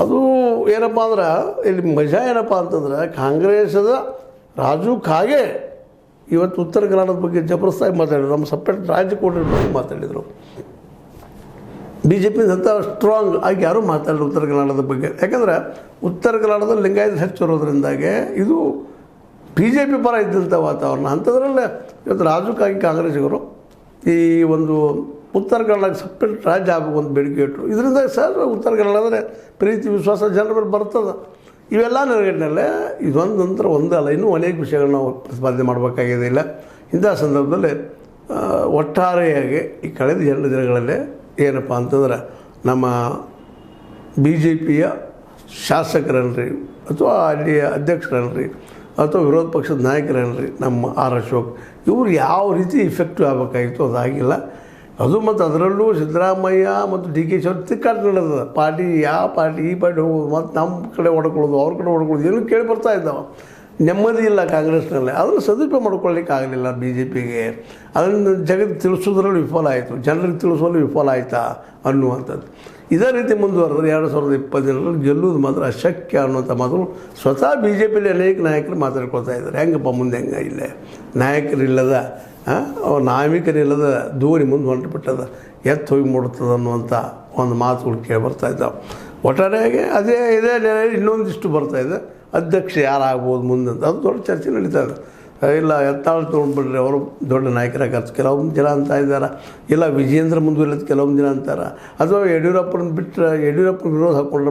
ಅದು ಏನಪ್ಪ ಅಂದ್ರೆ ಇಲ್ಲಿ ಮಜಾ ಏನಪ್ಪ ಅಂತಂದ್ರೆ ಕಾಂಗ್ರೆಸ್ದ ರಾಜು ಕಾಗೆ ಇವತ್ತು ಉತ್ತರ ಕರ್ನಾಟಕದ ಬಗ್ಗೆ ಜಬರ್ದಸ್ತಾಗಿ ಮಾತಾಡಿದ್ರು. ನಮ್ಮ ಸಪ್ರೇಟ್ ರಾಜ್ಯ ಕೊಟ್ಟಿರೋ ಬಗ್ಗೆ ಮಾತಾಡಿದರು. ಬಿ ಜೆ ಪಿದಂಥ ಸ್ಟ್ರಾಂಗ್ ಆಗಿ ಯಾರೂ ಮಾತಾಡಿದ್ರು ಉತ್ತರ ಕರ್ನಾಟಕದ ಬಗ್ಗೆ. ಯಾಕಂದ್ರೆ ಉತ್ತರ ಕರ್ನಾಟಕದಲ್ಲಿ ಲಿಂಗಾಯತ ಹೆಚ್ಚು ಇರೋದ್ರಿಂದಾಗೆ ಇದು ಬಿ ಜೆ ಪಿ ಪರ ಇದ್ದಂಥ ವಾತಾವರಣ. ಅಂಥದ್ರಲ್ಲೇ ಇವತ್ತು ರಾಜು ಕಾಗಿ ಕಾಂಗ್ರೆಸ್ಸಿಗರು ಈ ಒಂದು ಉತ್ತರ ಕರ್ನಾಟಕ ಸಪ್ರೇಟ್ ರಾಜ್ಯ ಆಗಬೇಕು ಅಂತ ಬೇಡಿಕೆ ಇಟ್ಟರು. ಇದರಿಂದ ಸರ್ ಉತ್ತರ ಕನ್ನಡ ಅಂದರೆ ಪ್ರೀತಿ ವಿಶ್ವಾಸ ಜನರ ಮೇಲೆ ಬರ್ತದೆ. ಇವೆಲ್ಲ ನೆರವೇರಿನಲ್ಲೇ ಇದೊಂದು ನಂತರ ಒಂದಲ್ಲ, ಇನ್ನೂ ಅನೇಕ ವಿಷಯಗಳನ್ನ ನಾವು ಪ್ರತಿಪಾದನೆ ಮಾಡಬೇಕಾಗಿದೆ. ಇಲ್ಲ ಇಂಥ ಸಂದರ್ಭದಲ್ಲಿ ಒಟ್ಟಾರೆಯಾಗಿ ಈ ಕಳೆದ 2 ದಿನಗಳಲ್ಲೇ ಏನಪ್ಪ ಅಂತಂದ್ರೆ ನಮ್ಮ ಬಿ ಜೆ ಪಿಯ ಶಾಸಕರನ್ರಿ ಅಥವಾ ಅಲ್ಲಿಯ ಅಧ್ಯಕ್ಷರನ್ರಿ ಅಥವಾ ವಿರೋಧ ಪಕ್ಷದ ನಾಯಕರನ್ರಿ ನಮ್ಮ ಆರ್ ಅಶೋಕ್ ಇವರು ಯಾವ ರೀತಿ ಇಫೆಕ್ಟಿವ್ ಆಗಬೇಕಾಗಿತ್ತು ಅದಾಗಿಲ್ಲ. ಅದು ಮತ್ತು ಅದರಲ್ಲೂ ಸಿದ್ದರಾಮಯ್ಯ ಮತ್ತು ಡಿ ಕೆ ಶಿ ಅವ್ರು ತಿಕ್ಕಾಟ ನಡೆದ ಪಾರ್ಟಿ ಯಾವ ಪಾರ್ಟಿ ಈ ಪಾರ್ಟಿ ಹೋಗೋದು ಮತ್ತು ನಮ್ಮ ಕಡೆ ಹೊಡ್ಕೊಳ್ಳೋದು ಅವ್ರ ಕಡೆ ಹೊಡ್ಕೊಳ್ಳೋದು ಏನೂ ಕೇಳಿ ಬರ್ತಾ ಇದ್ದಾವೆ. ನೆಮ್ಮದಿ ಇಲ್ಲ ಕಾಂಗ್ರೆಸ್ನಲ್ಲಿ. ಅದನ್ನು ಸದುಪಯೋಗ ಮಾಡ್ಕೊಳ್ಳಿಕ್ಕೆ ಆಗಲಿಲ್ಲ ಬಿ ಜೆ ಪಿಗೆ. ಅದನ್ನು ಜಗತ್ತಿಗೆ ತಿಳಿಸೋದ್ರಲ್ಲಿ ವಿಫಲ ಆಯಿತು, ಜನರಿಗೆ ತಿಳಿಸೋಲ್ಲಿ ವಿಫಲ ಆಯಿತಾ ಅನ್ನುವಂಥದ್ದು. ಇದೇ ರೀತಿ ಮುಂದುವರೆದ್ರೆ 2020 ಗೆಲ್ಲುವುದು ಮಾತ್ರ ಅಶಕ್ಯ ಅನ್ನುವಂಥ ಮಾತುಗಳು ಸ್ವತಃ ಬಿ ಜೆ ಪಿಯಲ್ಲಿ ಅನೇಕ ನಾಯಕರು ಮಾತಾಡ್ಕೊಳ್ತಾ ಇದ್ದಾರೆ. ಹೆಂಗಪ್ಪ ಮುಂದೆ ಹೆಂಗೆ ಇಲ್ಲೇ ನಾಯಕರಿಲ್ಲದ ನಾಯಕರಿಲ್ಲದ ದೂರಿ ಮುಂದೆ ಹೊಂಟುಬಿಟ್ಟದ ಎತ್ತು ಹೋಗಿ ಮೂಡುತ್ತದೆ ಅನ್ನುವಂಥ ಒಂದು ಮಾತುಗಳು ಕೇಳಿ ಬರ್ತಾ ಇದ್ದಾವೆ. ಒಟ್ಟಾರೆಯಾಗಿ ಇದೇ ನೆಲೆಯಲ್ಲಿ ಇನ್ನೊಂದಿಷ್ಟು ಬರ್ತಾಯಿದೆ. ಅಧ್ಯಕ್ಷ ಯಾರಾಗ್ಬೋದು ಮುಂದೆ ಅಂತ ಅದು ದೊಡ್ಡ ಚರ್ಚೆ ನಡೀತಾ ಇದೆ. ಇಲ್ಲ ಎತ್ತಾಳು ತೊಗೊಂಡ್ಬಿಡ್ರಿ ಅವರು ದೊಡ್ಡ ನಾಯಕರಾಗತ್ತೆ ಕೆಲವೊಂದು ಜನ ಅಂತ ಇದ್ದಾರೆ. ಇಲ್ಲ ವಿಜೇಂದ್ರ ಮುಂದುವರಿಯೋದು ಕೆಲವೊಂದು ಜನ ಅಂತಾರೆ. ಅಥವಾ ಯಡಿಯೂರಪ್ಪನ ಬಿಟ್ಟರೆ ಯಡಿಯೂರಪ್ಪನ ವಿರೋಧ ಹಾಕ್ಕೊಂಡ್ರೆ